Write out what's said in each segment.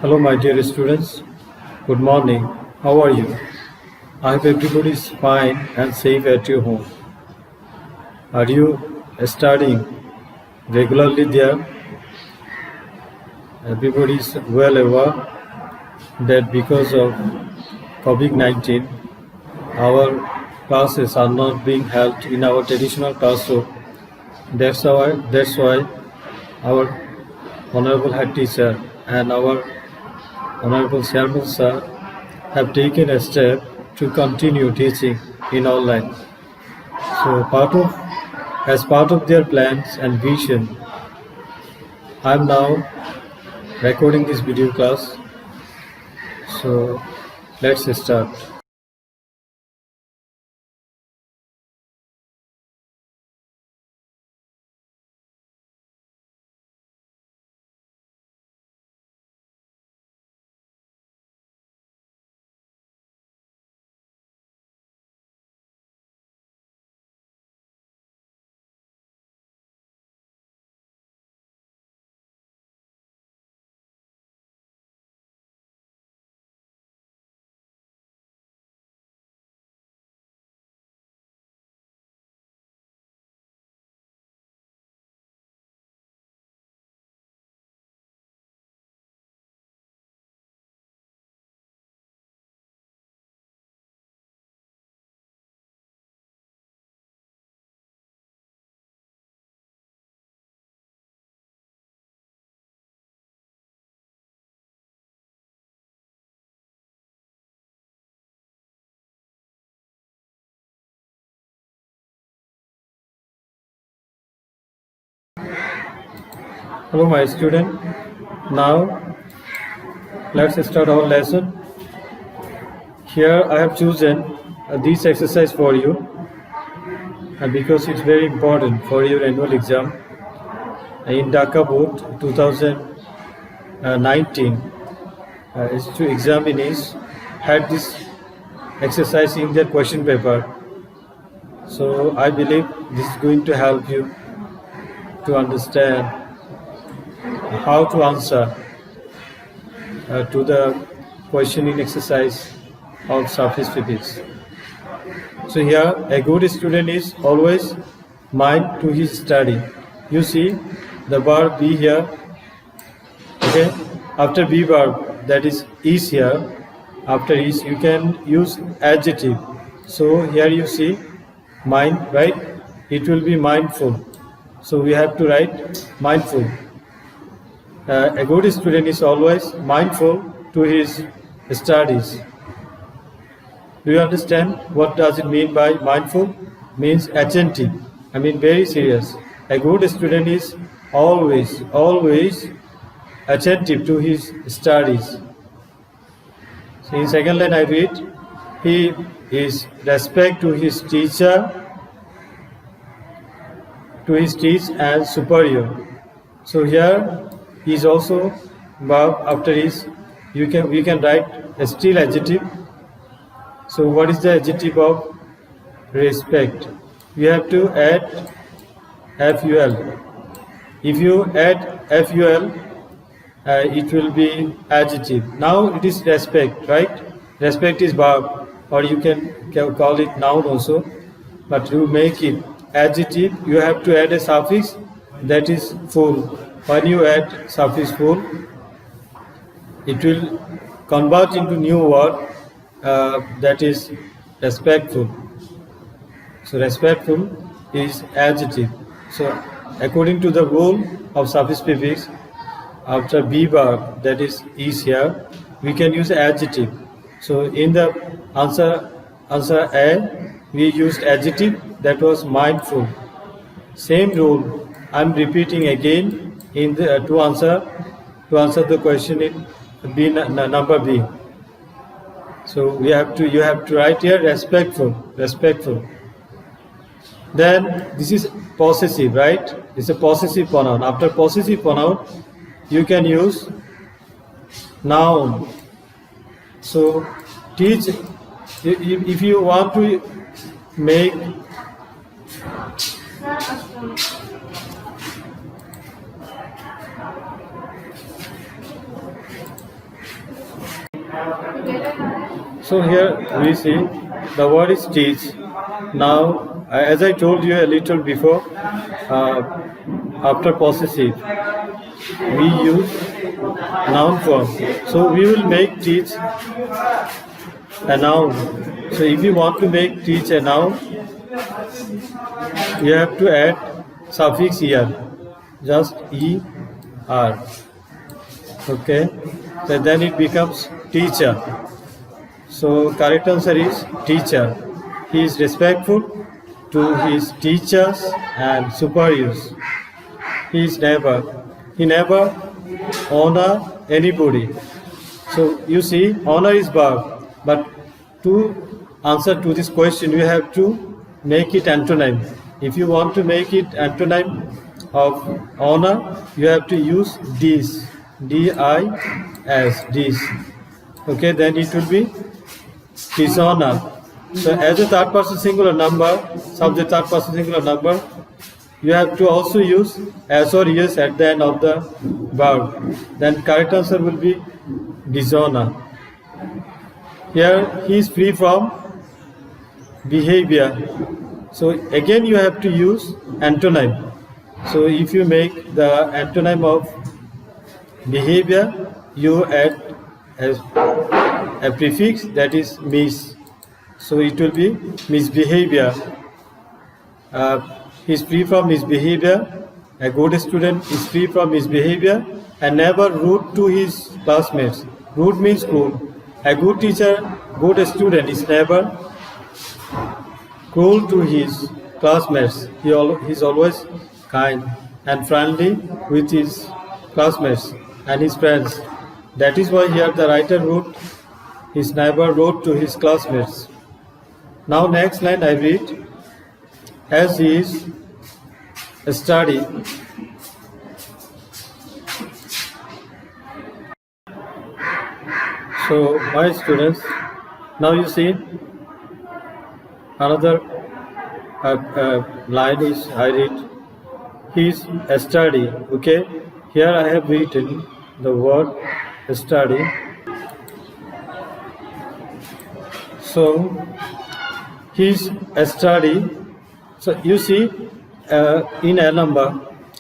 Hello, my dear students. Good morning. How are you? I hope everybody is fine and safe at your home. Are you studying regularly there? Everybody is well aware that because of COVID-19, our classes are not being held in our traditional classroom. That's why our honorable head teacher and our honorable chairman sir have taken a step to continue teaching in online. So as part of their plans and vision, I'm now recording this video class. So let's start. Hello, my student. Now let's start our lesson. Here I have chosen this exercise for you because it's very important for your annual exam in Dhaka Board 2019. Is to examinees had this exercise in their question paper. So I believe this is going to help you to understand how to answer to the questioning exercise of surface physics. So here a good student is always mind to his study. You see the verb be here. Okay, after be verb, that is here. After is you can use adjective. So here you see mind, right? It will be mindful. So we have to write mindful. A good student is always mindful to his studies. Do you understand what does it mean by mindful? Means attentive. I mean very serious. A good student is always attentive to his studies. So in second line I read, he is respect to his teacher, and superior. So here he is also verb after is we can write a still adjective. So what is the adjective of respect? You have to add ful. If you add ful, it will be adjective. Now it is respect, right? Respect is verb, or you can call it noun also. But to make it adjective, you have to add a suffix that is full. When you add suffix full, it will convert into new word that is respectful. So respectful is adjective. So according to the rule of suffix prefix, after be verb, that is here, we can use adjective. So in the answer A, we used adjective that was mindful. Same rule I'm repeating again in the to answer the question in B number B. So you have to write here respectful. Then this is possessive, right? It's a possessive pronoun. After possessive pronoun, you can use noun. So teach, if you want to make So here we see the word is teach. Now, as I told you a little before, after possessive, we use noun form. So we will make teach a noun. So if you want to make teach a noun, you have to add suffix er, just er. Okay, so then it becomes teacher. So correct answer is teacher. He is respectful to his teachers and superiors. He never honor anybody. So you see, honor is verb, but to answer to this question, you have to make it antonym. If you want to make it antonym of honor, you have to use dis, D-I-S, dis. Okay, then it will be dishonor. So as a third person singular number, subject third person singular number, you have to also use as or yes at the end of the verb. Then correct answer will be dishonor. Here he is free from behavior. So again you have to use antonym. So if you make the antonym of behavior, you add as a prefix, that is mis. So it will be misbehavior. He is free from misbehavior. A good student is free from misbehavior and never rude to his classmates. Rude means cruel. A good teacher, good student is never cruel to his classmates. He is always kind and friendly with his classmates and his friends. That is why here the writer wrote, his neighbor wrote to his classmates. Now next line I read, as he is study. So my students, now you see another line is I read, he is study. Okay, here I have written the word study. So he is study. So you see in a number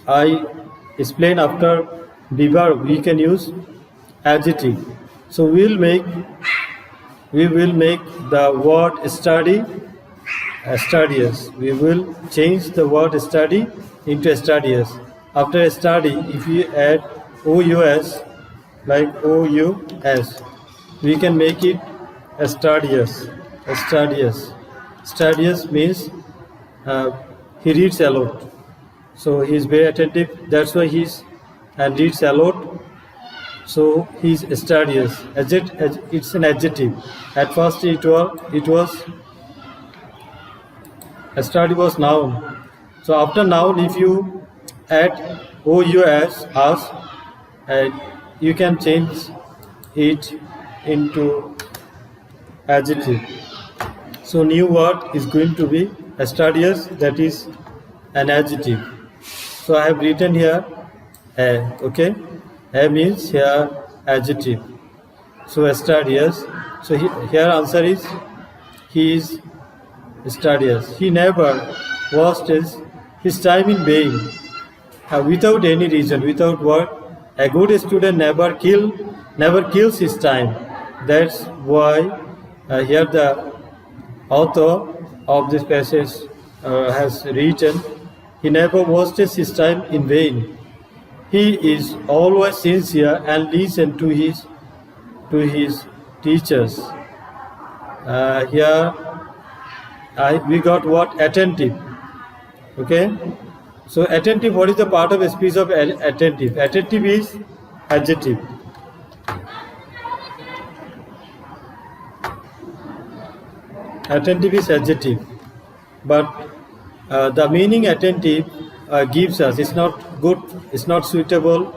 I explain after the verb we can use adjective. So we will make the word study studious. We will change the word study into studious. After study, if we add OUS, like OUS, we can make it studious. Studious. Studious means he reads a lot. So he is very attentive. That's why he is and reads a lot. So he is studious. It's an adjective. At first it was a study was noun. So after noun, if you add OUS, us, you can change it into adjective. So new word is going to be studious, that is an adjective. So I have written here a, okay? A means here adjective. So studious. So here answer is he is studious. He never wastes his time in vain, without any reason, without what. A good student never kills his time. That's why here the author of this passage has written, he never wastes his time in vain. He is always sincere and listen to his teachers. Here we got what? Attentive. Okay. So attentive, what is the part of a speech of attentive? Attentive is adjective. Attentive is adjective. But the meaning attentive gives us, it's not good, it's not suitable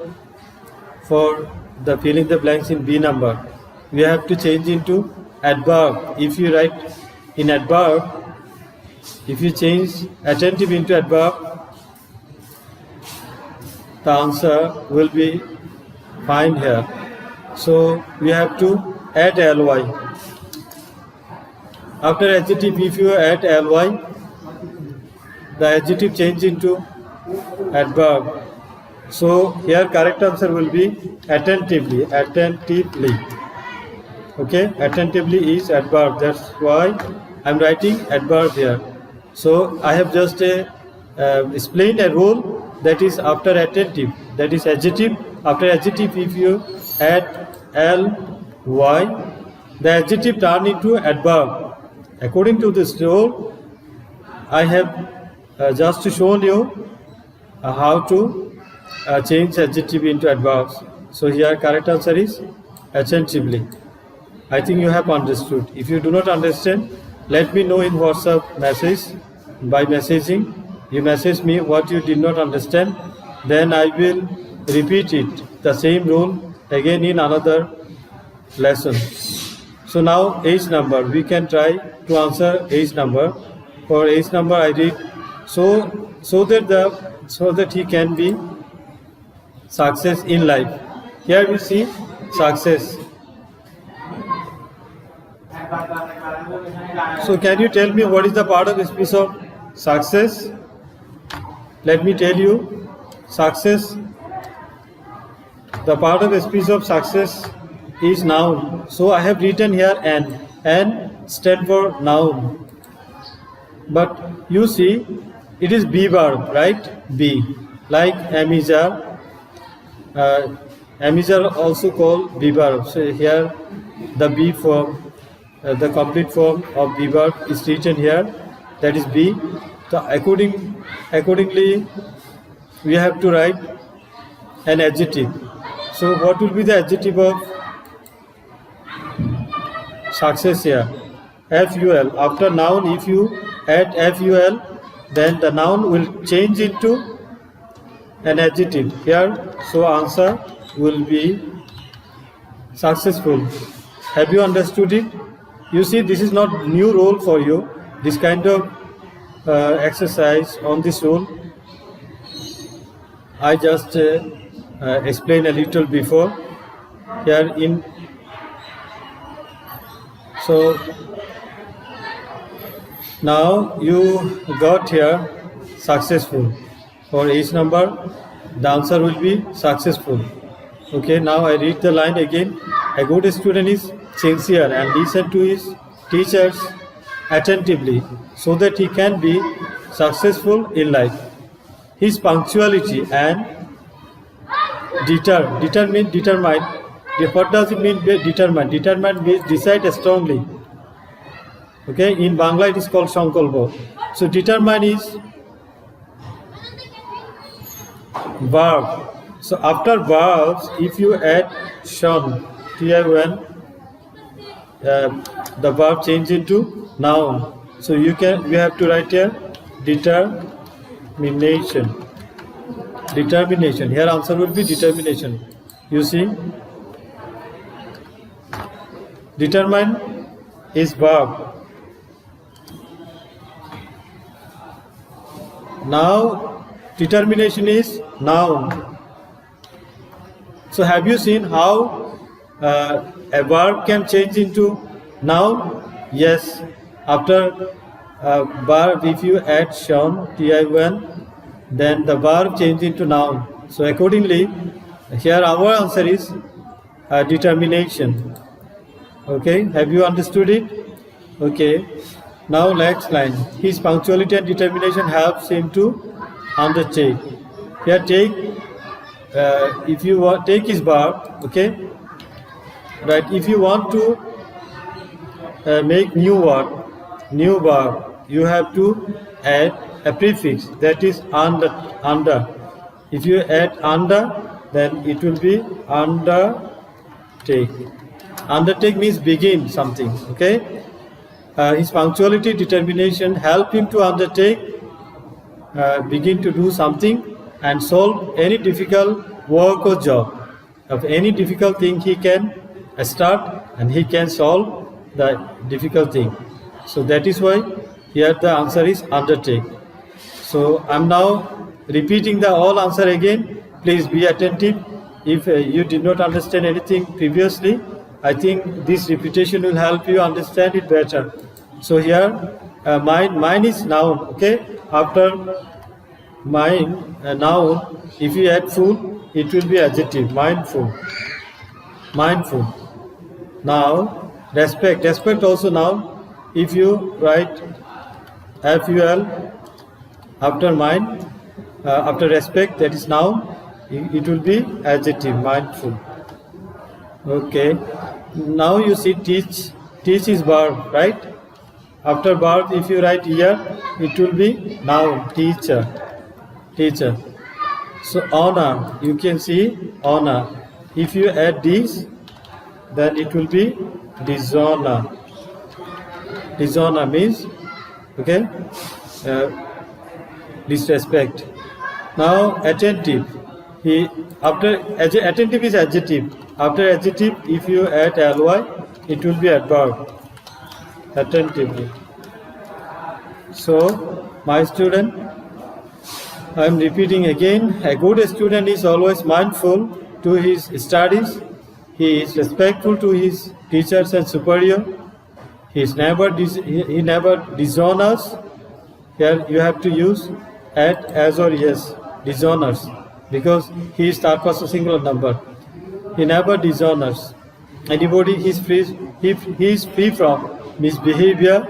for the filling the blanks in B number. We have to change into adverb. If you write in adverb, if you change attentive into adverb, the answer will be fine here. So we have to add ly. After adjective, if you add ly, the adjective change into adverb. So here correct answer will be attentively. Attentively. Okay, attentively is adverb. That's why I'm writing adverb here. So I have just explained a rule that is after attentive, that is adjective. After adjective, if you add ly, the adjective turn into adverb. According to this rule, I have just shown you how to change adjective into adverbs. So here correct answer is attentively. I think you have understood. If you do not understand, let me know in WhatsApp message. By messaging, you message me what you did not understand, then I will repeat it, the same rule again in another lesson. So now H number, we can try to answer H number. For H number I read, so that he can be success in life. Here we see success. So can you tell me what is the part of speech of success? Let me tell you, success, the part of speech of success is noun. So I have written here N stand for noun. But you see, it is be verb, right? Be. Like amizar. Amizar also called be verb. So here the be form, the complete form of be verb is written here, that is be. So accordingly we have to write an adjective. So what will be the adjective of success here? FUL. After noun, if you add FUL, then the noun will change into an adjective here. So answer will be successful. Have you understood it? You see, this is not new rule for you. This kind of exercise on this rule I just explained a little before here in. So now you got here successful. For each number, the answer will be successful. Okay, now I read the line again. A good student is sincere and listen to his teachers attentively so that he can be successful in life. His punctuality and determine. What does it mean by determine? Determine means decide strongly. Okay, in Bangla it is called Sankalpa. So determine is verb. So after verbs, if you add shun, TION, the verb change into noun. So you have to write here determination. Determination. Here answer will be determination. You see, determine is verb. Now determination is noun. So have you seen how a verb can change into noun? Yes. After verb, if you add shun, TION, then the verb change into noun. So accordingly, here our answer is determination. Okay, have you understood it? Okay. Now next line. His punctuality and determination helps him to undertake. Here take, if you want, take is verb. Okay, right. If you want to make new word, new verb, you have to add a prefix, that is under. If you add under, then it will be undertake. Undertake means begin something. Okay. His punctuality, determination help him to undertake, begin to do something and solve any difficult work or job. Of any difficult thing he can start and he can solve the difficult thing. So that is why here the answer is undertake. So I am now repeating the all answer again. Please be attentive. If you did not understand anything previously, I think this repetition will help you understand it better. So here mine is noun. Okay, after mine noun, if you add full, it will be adjective. Mindful. Now respect also noun. If you write FUL after mind, after respect, that is noun, it will be adjective. Mindful. Okay, now you see teach is verb, right? After verb, if you write here, it will be noun. Teacher. So honor, you can see honor. If you add this, then it will be dishonor. Dishonor means, okay, disrespect. Now attentive. Attentive is adjective. After adjective, if you add ly, it will be adverb. Attentively. So, my student, I am repeating again, a good student is always mindful to his studies. He is respectful to his teachers and superior. He never dishonors. Here you have to use at, as or yes, dishonors, because he is third person singular number. He never dishonors anybody. He is free from misbehavior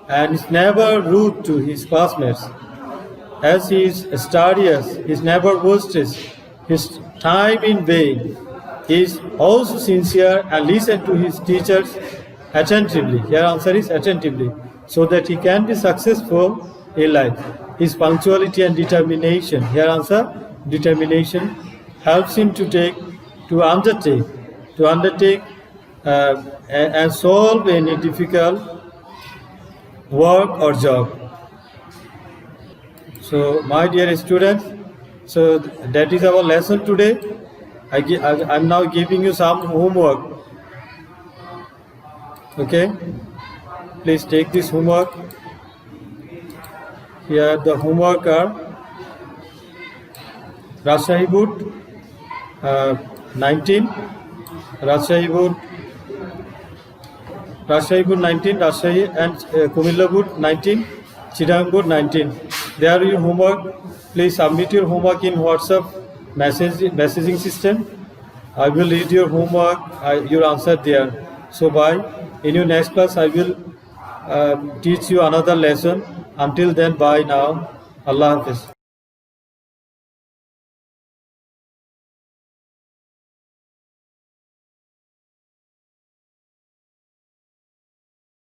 and is never rude to his classmates. As he is studious, he is never wastes his time in vain. He is also sincere and listen to his teachers attentively. Here answer is attentively, so that he can be successful in life. His punctuality and determination. Here answer determination helps him to undertake and solve any difficult work or job. So, my dear students, so that is our lesson today. I am now giving you some homework. Okay, please take this homework. Here the homework are Rajshahi Board 19, Rajshahi Board 19, Rajshahi and Kumilla Board 19, Chittagong Board 19. There your homework. Please submit your homework in WhatsApp messaging system. I will read your homework, your answer there. So bye. In your next class, I will teach you another lesson. Until then, bye now. Allah Hafiz.